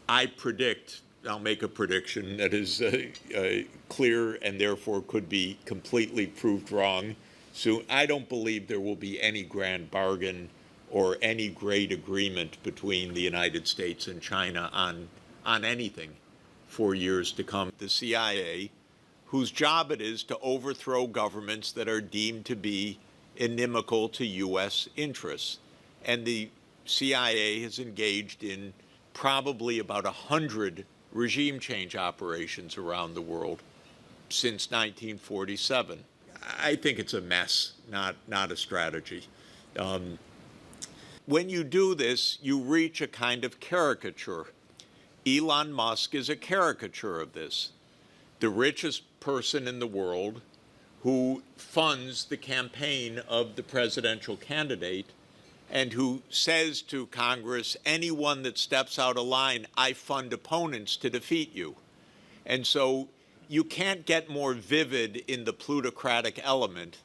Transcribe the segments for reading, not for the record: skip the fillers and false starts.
I predict, I'll make a prediction that is clear and therefore could be completely proved wrong soon. I don't believe there will be any grand bargain or any great agreement between the United States and China on anything for years to come. The CIA, whose job it is to overthrow governments that are deemed to be inimical to U.S. interests. And the CIA has engaged in probably about 100 regime change operations around the world since 1947. I think it's a mess, not a strategy. When you do this, you reach a kind of caricature. Elon Musk is a caricature of this. The richest person in the world who funds the campaign of the presidential candidate and who says to Congress, anyone that steps out of line, I fund opponents to defeat you. And so you can't get more vivid in the plutocratic element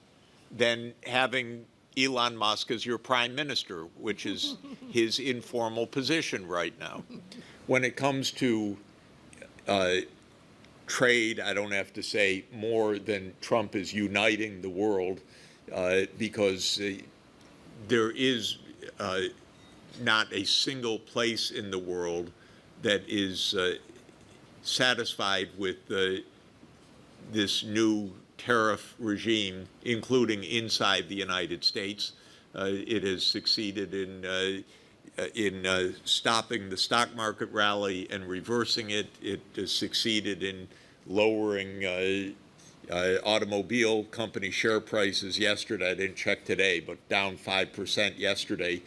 than having Elon Musk as your prime minister, which is his informal position right now. When it comes to trade, I don't have to say more than Trump is uniting the world because there is not a single place in the world that is satisfied with this new tariff regime, including inside the United States. It has succeeded in stopping the stock market rally and reversing it. It has succeeded in lowering automobile company share prices yesterday. I didn't check today, but down 5% yesterday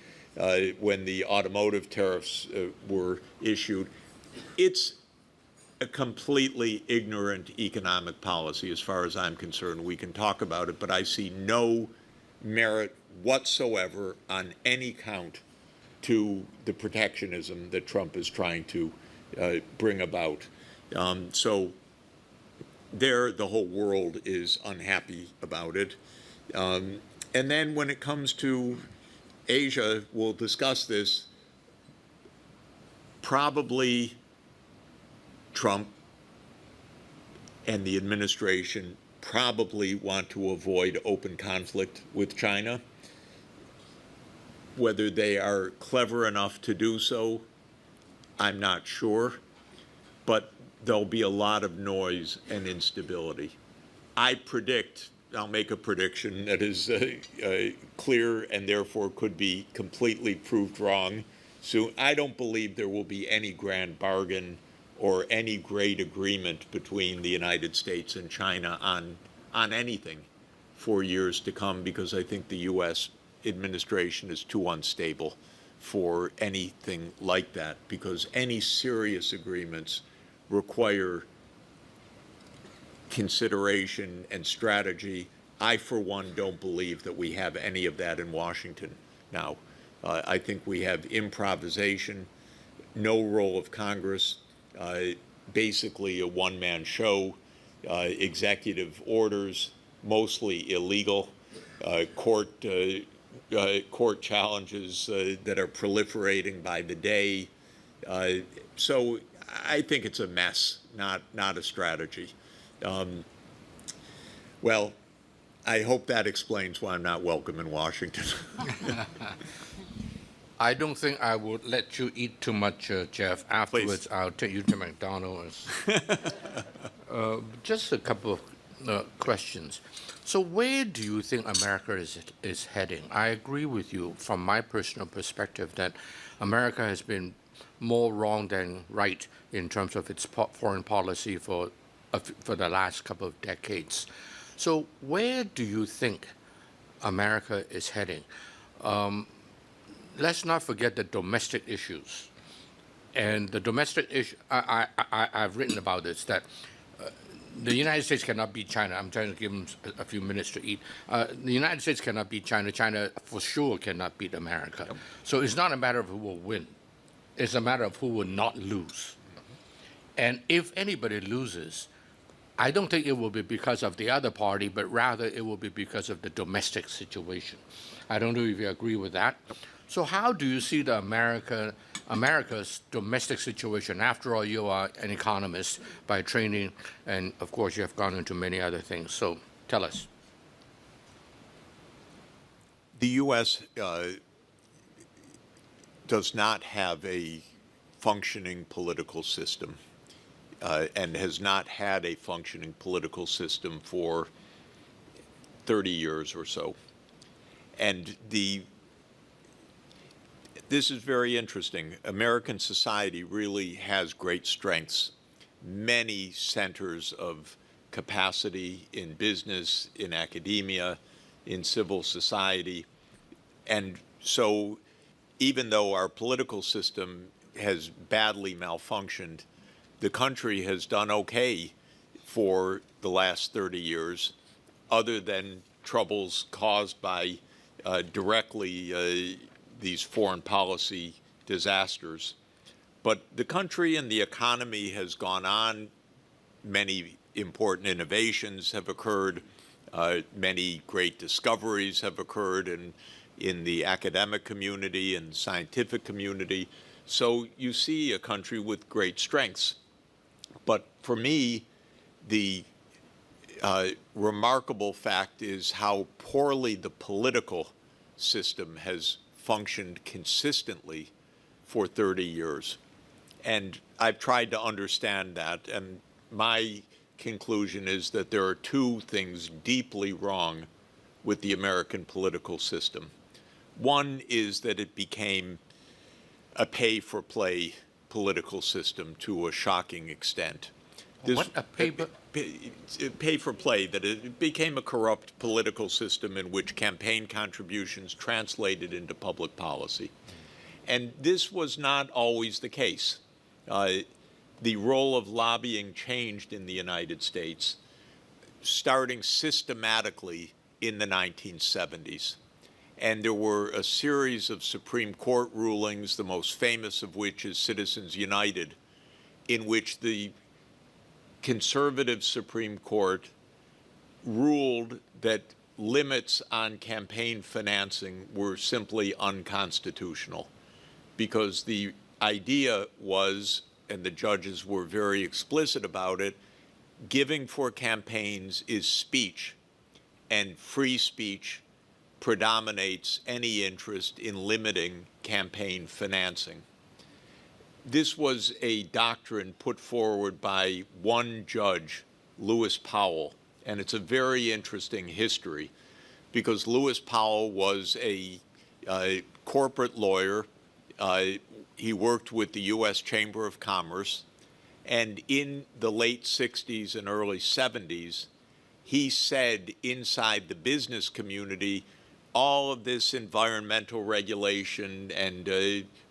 when the automotive tariffs were issued. It's a completely ignorant economic policy as far as I'm concerned. We can talk about it, but I see no merit whatsoever on any count to the protectionism that Trump is trying to bring about. So there, the whole world is unhappy about it. And then when it comes to Asia, we'll discuss this, probably Trump and the administration probably want to avoid open conflict with China. Whether they are clever enough to do so, I'm not sure, but there'll be a lot of noise and instability. I predict, I'll make a prediction that is clear and therefore could be completely proved wrong soon. I don't believe there will be any grand bargain or any great agreement between the United States and China on anything for years to come, because I think the U.S. administration is too unstable for anything like that, because any serious agreements require consideration and strategy. I, for one, don't believe that we have any of that in Washington now. I think we have improvisation, no role of Congress, basically a one-man show, executive orders, mostly illegal, court challenges that are proliferating by the day. So I think it's a mess, not a strategy. Well, I hope that explains why I'm not welcome in Washington. I don't think I would let you eat too much, Jeff. Afterwards, Please. I'll take you to McDonald's. Just a couple of questions. So where do you think America is heading? I agree with you from my personal perspective that America has been more wrong than right in terms of its foreign policy for the last couple of decades. So where do you think America is heading? Let's not forget the domestic issues. And the domestic issue, I've written about this, that the United States cannot beat China. I'm trying to give them a few minutes to eat. The United States cannot beat China. China for sure cannot beat America. Yep. So it's not a matter of who will win. It's a matter of who will not lose. And if anybody loses, I don't think it will be because of the other party, but rather it will be because of the domestic situation. I don't know if you agree with that. Yep. So how do you see the America America's domestic situation. After all, you are an economist by training, and of course, you have gone into many other things. So tell us. The U.S. Does not have a functioning political system and has not had a functioning political system for 30 years or so. And this is very interesting. American society really has great strengths, many centers of capacity in business, in academia, in civil society. And so even though our political system has badly malfunctioned, the country has done okay for the last 30 years, other than troubles caused by directly these foreign policy disasters. But the country and the economy has gone on. Many important innovations have occurred. Many great discoveries have occurred in the academic community and scientific community. So you see a country with great strengths. But for me, the remarkable fact is how poorly the political system has functioned consistently for 30 years. And I've tried to understand that, and my conclusion is that there are two things deeply wrong with the American political system. One is that it became a pay-for-play political system to a shocking extent. What a pay-for-play, that it became a corrupt political system in which campaign contributions translated into public policy. And this was not always the case. The role of lobbying changed in the United States, starting systematically in the 1970s. And there were a series of Supreme Court rulings, the most famous of which is Citizens United, in which the conservative Supreme Court ruled that limits on campaign financing were simply unconstitutional, because the idea was, and the judges were very explicit about it, giving for campaigns is speech, and free speech predominates any interest in limiting campaign financing. This was a doctrine put forward by one judge, Lewis Powell, and it's a very interesting history, because Lewis Powell was a corporate lawyer. He worked with the U.S. Chamber of Commerce, and in the late 60s and early 70s, he said inside the business community, all of this environmental regulation and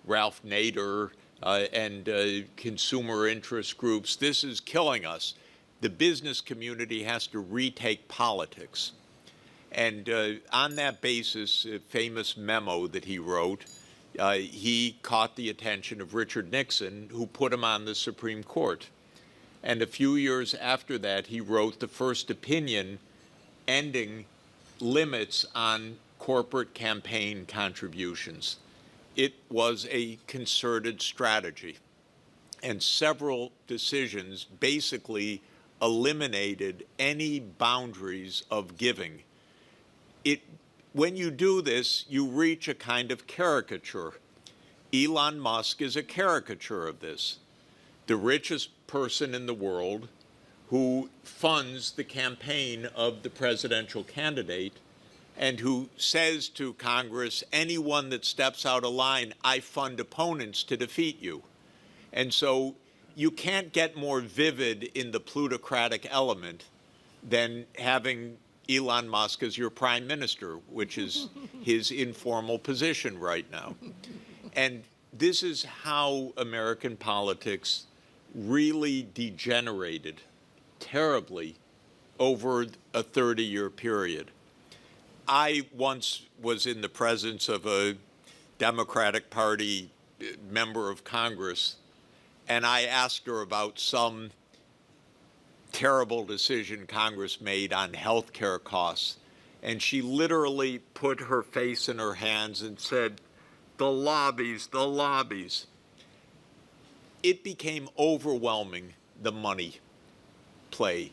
Ralph Nader and consumer interest groups, this is killing us. The business community has to retake politics. And on that basis, a famous memo that he wrote, he caught the attention of Richard Nixon, who put him on the Supreme Court. And a few years after that, he wrote the first opinion ending limits on corporate campaign contributions. It was a concerted strategy, and several decisions basically eliminated any boundaries of giving. When you do this, you reach a kind of caricature. Elon Musk is a caricature of this. The richest person in the world who funds the campaign of the presidential candidate and who says to Congress, anyone that steps out of line, I fund opponents to defeat you. And so you can't get more vivid in the plutocratic element than having Elon Musk as your prime minister, which is his informal position right now. And this is how American politics really degenerated terribly over a 30-year period. I once was in the presence of a Democratic Party member of Congress, and I asked her about some terrible decision Congress made on health care costs. And she literally put her face in her hands and said, the lobbies, the lobbies. it became overwhelming, the money play.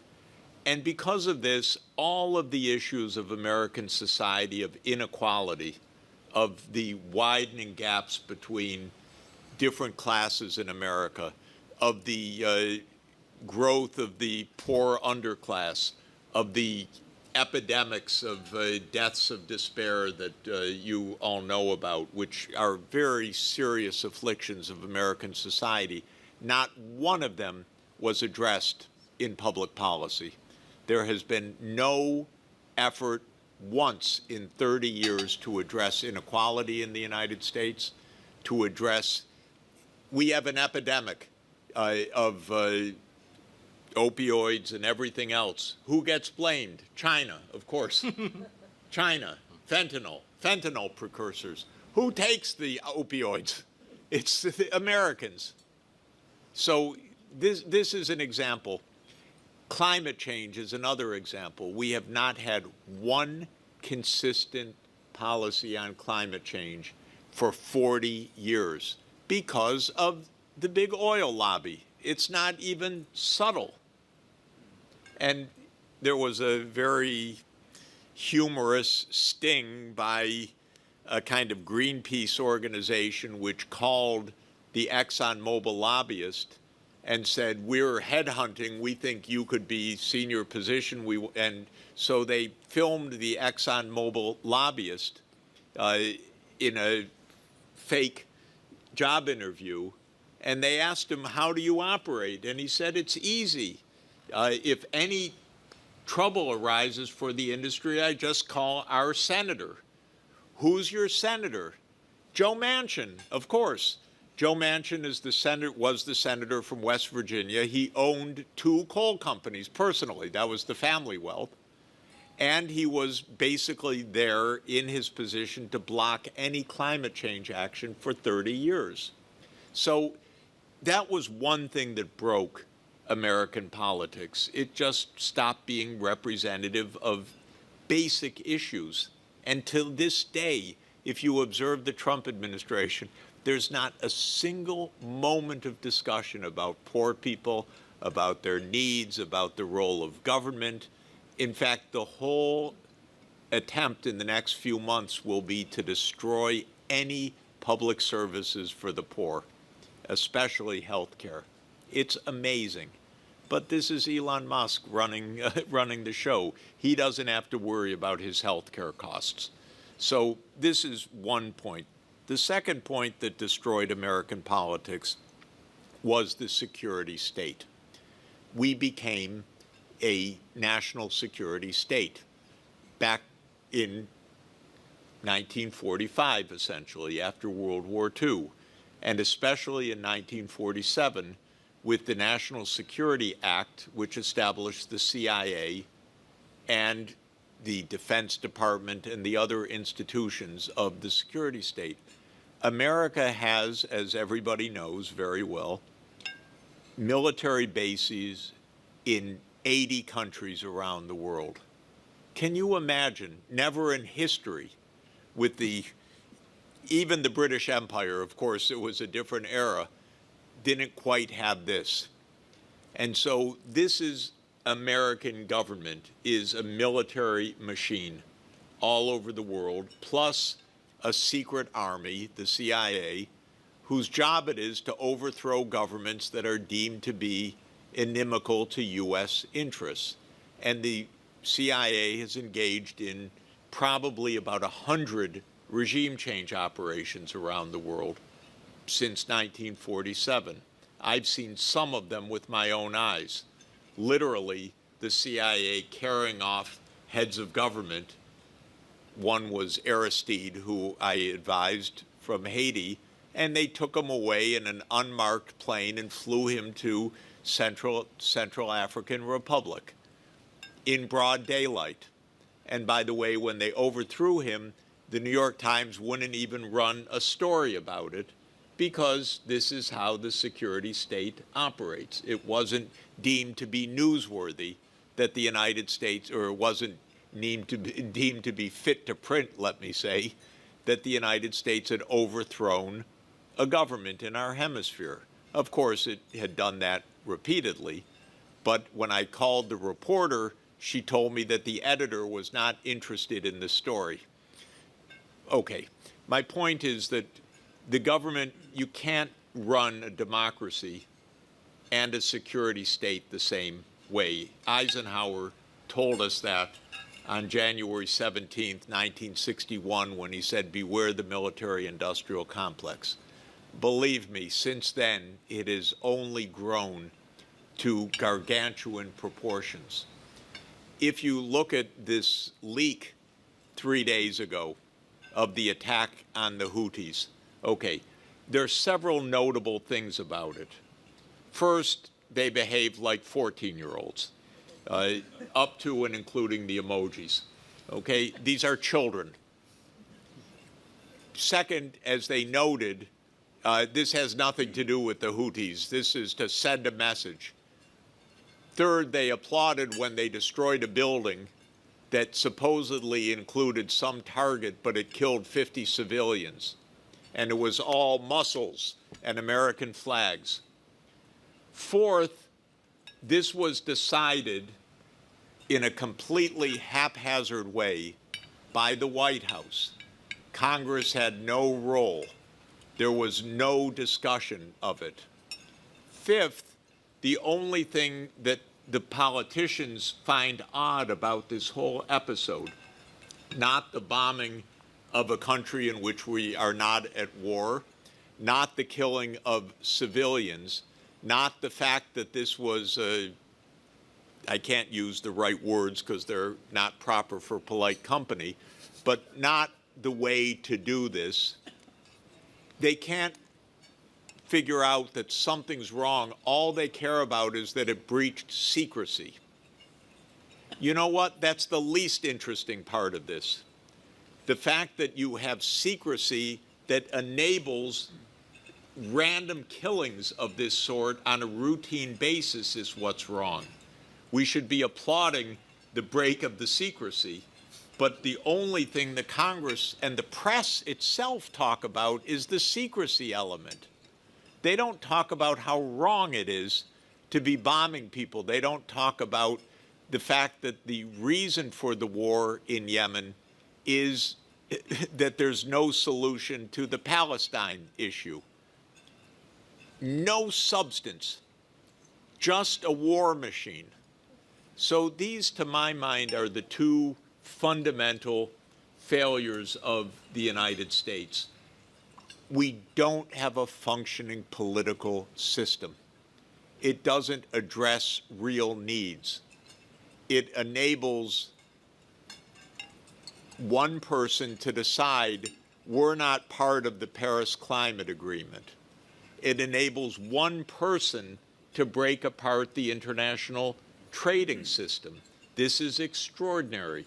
And because of this, all of the issues of American society, of inequality, of the widening gaps between different classes in America, of the growth of the poor underclass, of the epidemics of deaths of despair that you all know about, which are very serious afflictions of American society, not one of them was addressed in public policy. There has been no effort once in 30 years to address inequality in the United States, to address, we have an epidemic of opioids and everything else. Who gets blamed? China, of course. China, fentanyl precursors. Who takes the opioids? It's the Americans. So this is an example. Climate change is another example. We have not had one consistent policy on climate change for 40 years because of the big oil lobby. It's not even subtle. And there was a very humorous sting by a kind of Greenpeace organization which called the ExxonMobil lobbyist and said, we're headhunting, we think you could be senior position. And so they filmed the ExxonMobil lobbyist in a fake job interview, and they asked him, how do you operate? And he said, it's easy. If any trouble arises for the industry, I just call our senator. Who's your senator? Joe Manchin, of course. Joe Manchin was the senator from West Virginia. He owned 2 coal companies personally. That was the family wealth. And he was basically there in his position to block any climate change action for 30 years. So that was one thing that broke American politics. It just stopped being representative of basic issues. And till this day, if you observe the Trump administration, there's not a single moment of discussion about poor people, about their needs, about the role of government. In fact, the whole attempt in the next few months will be to destroy any public services for the poor, especially health care. It's amazing. But this is Elon Musk running the show. He doesn't have to worry about his health care costs. So this is one point. The second point that destroyed American politics was the security state. We became a national security state back in 1945, essentially, after World War II, and especially in 1947 with the National Security Act, which established the CIA and the Defense Department and the other institutions of the security state. America has, as everybody knows very well, military bases in 80 countries around the world. Can you imagine, never in history, with even the British Empire, of course, it was a different era, didn't quite have this. And so this is American government, is a military machine all over the world, plus a secret army, the CIA, whose job it is to overthrow governments that are deemed to be inimical to U.S. interests. And the CIA has engaged in probably about 100 regime change operations around the world since 1947. I've seen some of them with my own eyes. Literally, the CIA carrying off heads of government. One was Aristide, who I advised, from Haiti, and they took him away in an unmarked plane and flew him to Central African Republic in broad daylight. And by the way, when they overthrew him, the New York Times wouldn't even run a story about it because this is how the security state operates. It wasn't deemed to be newsworthy that the United States, or it wasn't deemed to be fit to print, let me say, that the United States had overthrown a government in our hemisphere. Of course, it had done that repeatedly, but when I called the reporter, she told me that the editor was not interested in the story. Okay, my point is that the government, you can't run a democracy and a security state the same way. Eisenhower told us that on January 17th, 1961, when he said, "Beware the military-industrial complex." Believe me, since then, it has only grown to gargantuan proportions. If you look at this leak 3 days ago of the attack on the Houthis, okay, there are several notable things about it. First, they behave like 14-year-olds, up to and including the emojis. Okay, these are children. Second, as they noted, this has nothing to do with the Houthis. This is to send a message. Third, they applauded when they destroyed a building that supposedly included some target, but it killed 50 civilians. And it was all muscles and American flags. Fourth, this was decided in a completely haphazard way by the White House. Congress had no role. There was no discussion of it. Fifth, the only thing that the politicians find odd about this whole episode, not the bombing of a country in which we are not at war, not the killing of civilians, not the fact that this was, I can't use the right words because they're not proper for polite company, but not the way to do this. They can't figure out that something's wrong. All they care about is that it breached secrecy. You know what? That's the least interesting part of this. The fact that you have secrecy that enables random killings of this sort on a routine basis is what's wrong. We should be applauding the break of the secrecy, but the only thing the Congress and the press itself talk about is the secrecy element. They don't talk about how wrong it is to be bombing people. They don't talk about the fact that the reason for the war in Yemen is that there's no solution to the Palestine issue. No substance, just a war machine. So these, to my mind, are the two fundamental failures of the United States. We don't have a functioning political system. It doesn't address real needs. It enables one person to decide we're not part of the Paris Climate Agreement. It enables one person to break apart the international trading system. This is extraordinary.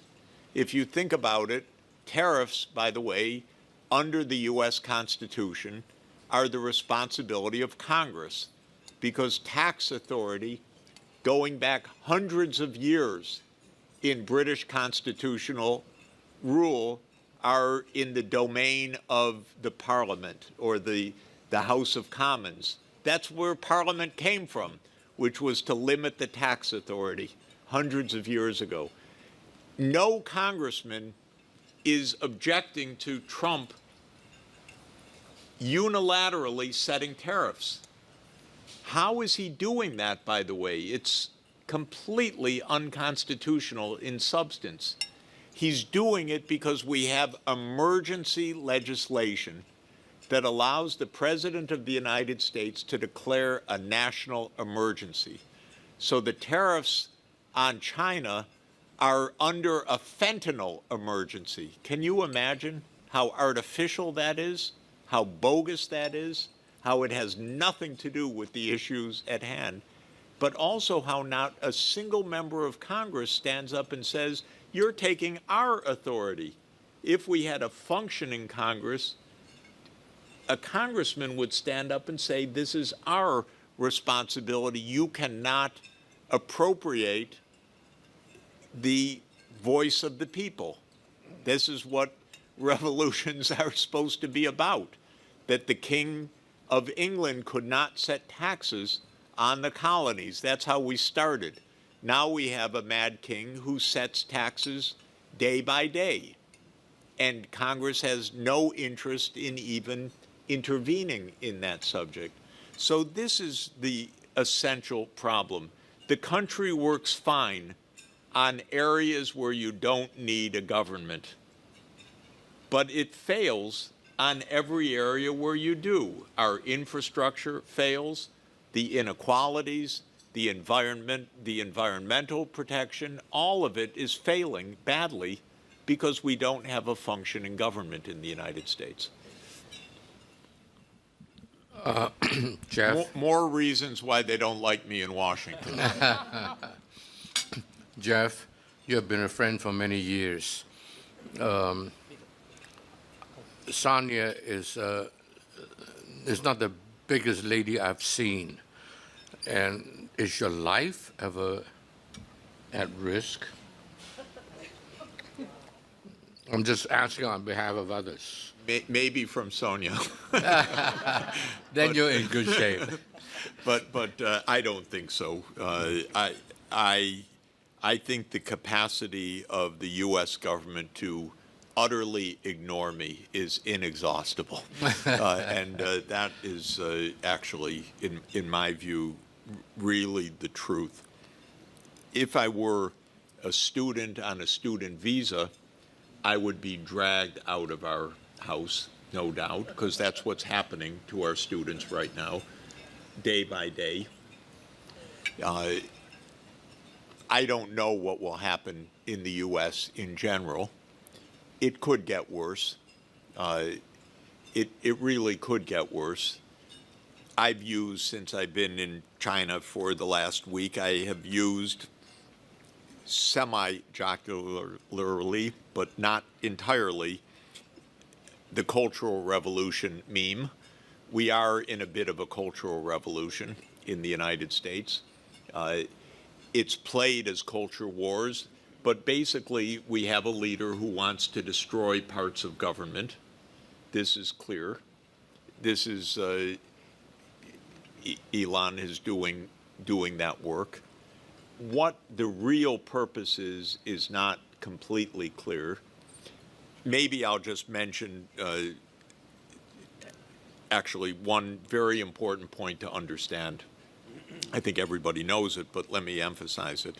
If you think about it, tariffs, by the way, under the U.S. Constitution, are the responsibility of Congress, because tax authority, going back hundreds of years in British constitutional rule, are in the domain of the Parliament or the House of Commons. That's where Parliament came from, which was to limit the tax authority hundreds of years ago. No congressman is objecting to Trump unilaterally setting tariffs. How is he doing that, by the way? It's completely unconstitutional in substance. He's doing it because we have emergency legislation that allows the President of the United States to declare a national emergency. So the tariffs on China are under a fentanyl emergency. Can you imagine how artificial that is, how bogus that is, how it has nothing to do with the issues at hand, but also how not a single member of Congress stands up and says, you're taking our authority. If we had a functioning Congress, a congressman would stand up and say, this is our responsibility. You cannot appropriate the voice of the people. This is what revolutions are supposed to be about, that the king of England could not set taxes on the colonies. That's how we started. Now we have a mad king who sets taxes day by day. And Congress has no interest in even intervening in that subject. So this is the essential problem. The country works fine on areas where you don't need a government, but it fails on every area where you do. Our infrastructure fails, the inequalities, the environment, the environmental protection, all of it is failing badly because we don't have a functioning government in the United States. Jeff? More reasons why they don't like me in Washington. Jeff, you have been a friend for many years. Sonia is not the biggest lady I've seen. And is your life ever at risk? I'm just asking on behalf of others. Maybe from Sonia. Then you're in good shape. But I don't think so. I think the capacity of the U.S. government to utterly ignore me is inexhaustible. And that is actually, in my view, really the truth. If I were a student on a student visa, I would be dragged out of our house, no doubt, because that's what's happening to our students right now, day by day. I don't know what will happen in the U.S. in general. It could get worse. It really could get worse. I've used, since I've been in China for the last week, I have used semi-jocularly, but not entirely, the Cultural Revolution meme. We are in a bit of a cultural revolution in the United States. It's played as culture wars, but basically we have a leader who wants to destroy parts of government. This is clear. This is Elon is doing that work. What the real purpose is not completely clear. Maybe I'll just mention actually one very important point to understand. I think everybody knows it, but let me emphasize it.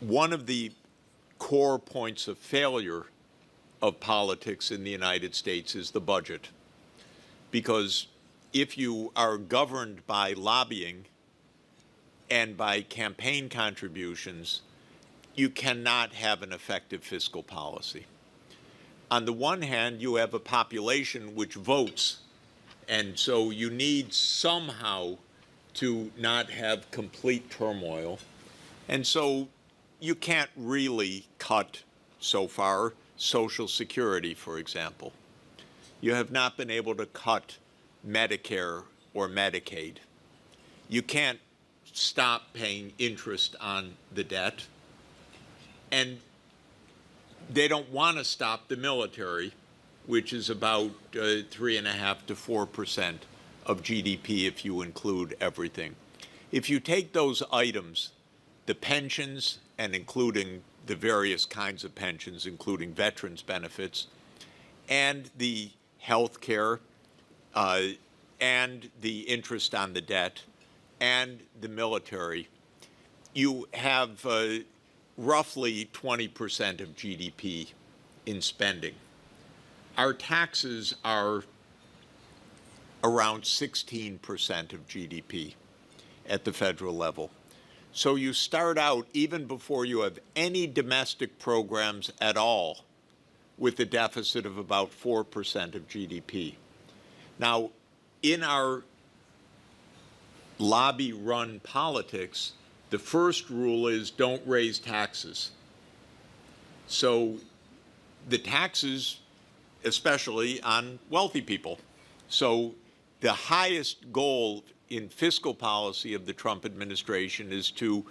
One of the core points of failure of politics in the United States is the budget. Because if you are governed by lobbying and by campaign contributions, you cannot have an effective fiscal policy. On the one hand, you have a population which votes, and so you need somehow to not have complete turmoil. And so you can't really cut, so far, Social Security, for example. You have not been able to cut Medicare or Medicaid. You can't stop paying interest on the debt. And they don't want to stop the military, which is about 3.5% to 4% of GDP if you include everything. If you take those items, the pensions, and including the various kinds of pensions, including veterans benefits, and the health care, and the interest on the debt, and the military, you have roughly 20% of GDP in spending. Our taxes are around 16% of GDP at the federal level. So you start out, even before you have any domestic programs at all, with a deficit of about 4% of GDP. Now, in our lobby-run politics, the first rule is don't raise taxes. So the taxes, especially on wealthy people. So the highest goal in fiscal policy of the Trump administration is to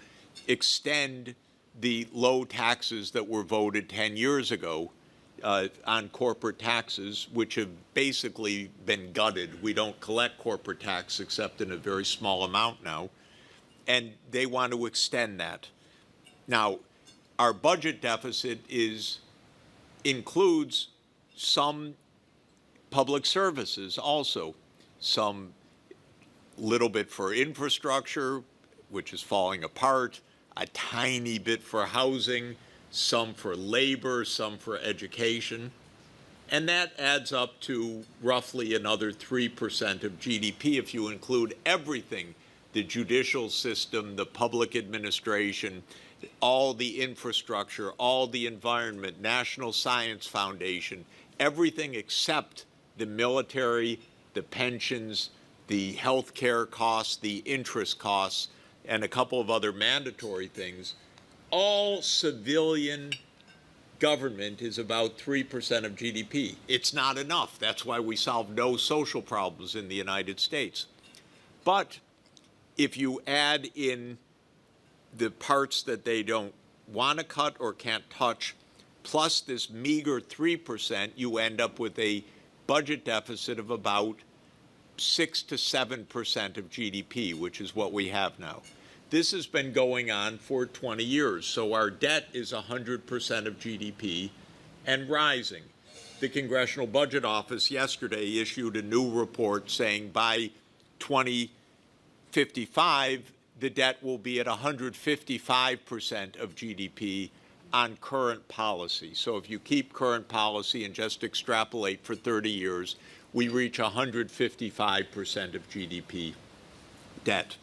extend the low taxes that were voted 10 years ago on corporate taxes, which have basically been gutted. We don't collect corporate tax except in a very small amount now, and they want to extend that. Now, our budget deficit includes some public services also, some little bit for infrastructure, which is falling apart, a tiny bit for housing, some for labor, some for education. And that adds up to roughly another 3% of GDP if you include everything, the judicial system, the public administration, all the infrastructure, all the environment, National Science Foundation, everything except the military, the pensions, the health care costs, the interest costs, and a couple of other mandatory things. All civilian government is about 3% of GDP. It's not enough. That's why we solve no social problems in the United States. But if you add in the parts that they don't want to cut or can't touch, plus this meager 3%, you end up with a budget deficit of about 6 to 7% of GDP, which is what we have now. This has been going on for 20 years, so our debt is 100% of GDP and rising. The Congressional Budget Office yesterday issued a new report saying by 2055, the debt will be at 155% of GDP on current policy. So if you keep current policy and just extrapolate for 30 years, we reach 155% of GDP debt.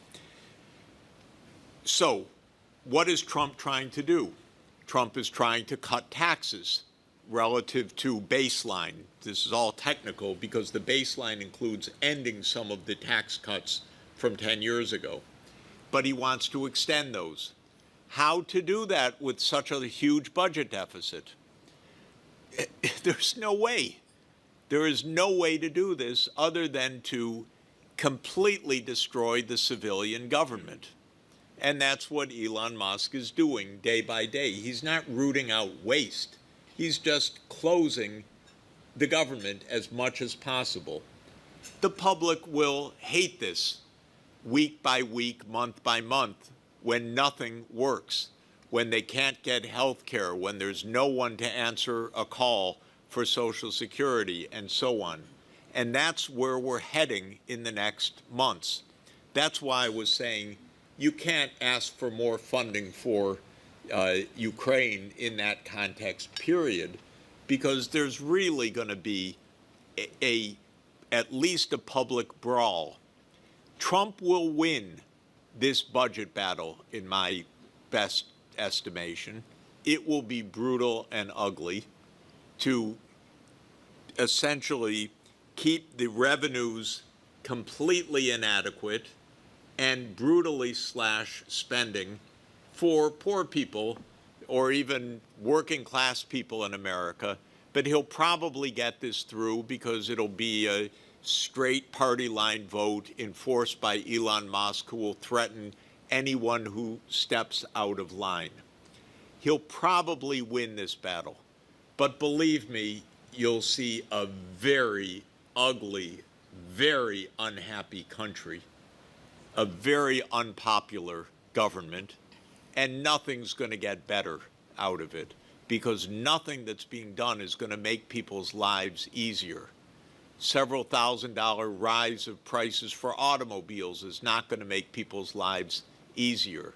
So what is Trump trying to do? Trump is trying to cut taxes relative to baseline. This is all technical because the baseline includes ending some of the tax cuts from 10 years ago. But he wants to extend those. How to do that with such a huge budget deficit? There's no way. There is no way to do this other than to completely destroy the civilian government. And that's what Elon Musk is doing day by day. He's not rooting out waste. He's just closing the government as much as possible. The public will hate this week by week, month by month, when nothing works, when they can't get health care, when there's no one to answer a call for Social Security, and so on. And that's where we're heading in the next months. That's why I was saying you can't ask for more funding for Ukraine in that context, period, because there's really going to be at least a public brawl. Trump will win this budget battle, in my best estimation. It will be brutal and ugly to essentially keep the revenues completely inadequate and brutally slash spending for poor people or even working class people in America. But he'll probably get this through because it'll be a straight party line vote enforced by Elon Musk, who will threaten anyone who steps out of line. He'll probably win this battle. But believe me, you'll see a very ugly, very unhappy country, a very unpopular government, and nothing's going to get better out of it because nothing that's being done is going to make people's lives easier. Several $1,000 rise of prices for automobiles is not going to make people's lives easier.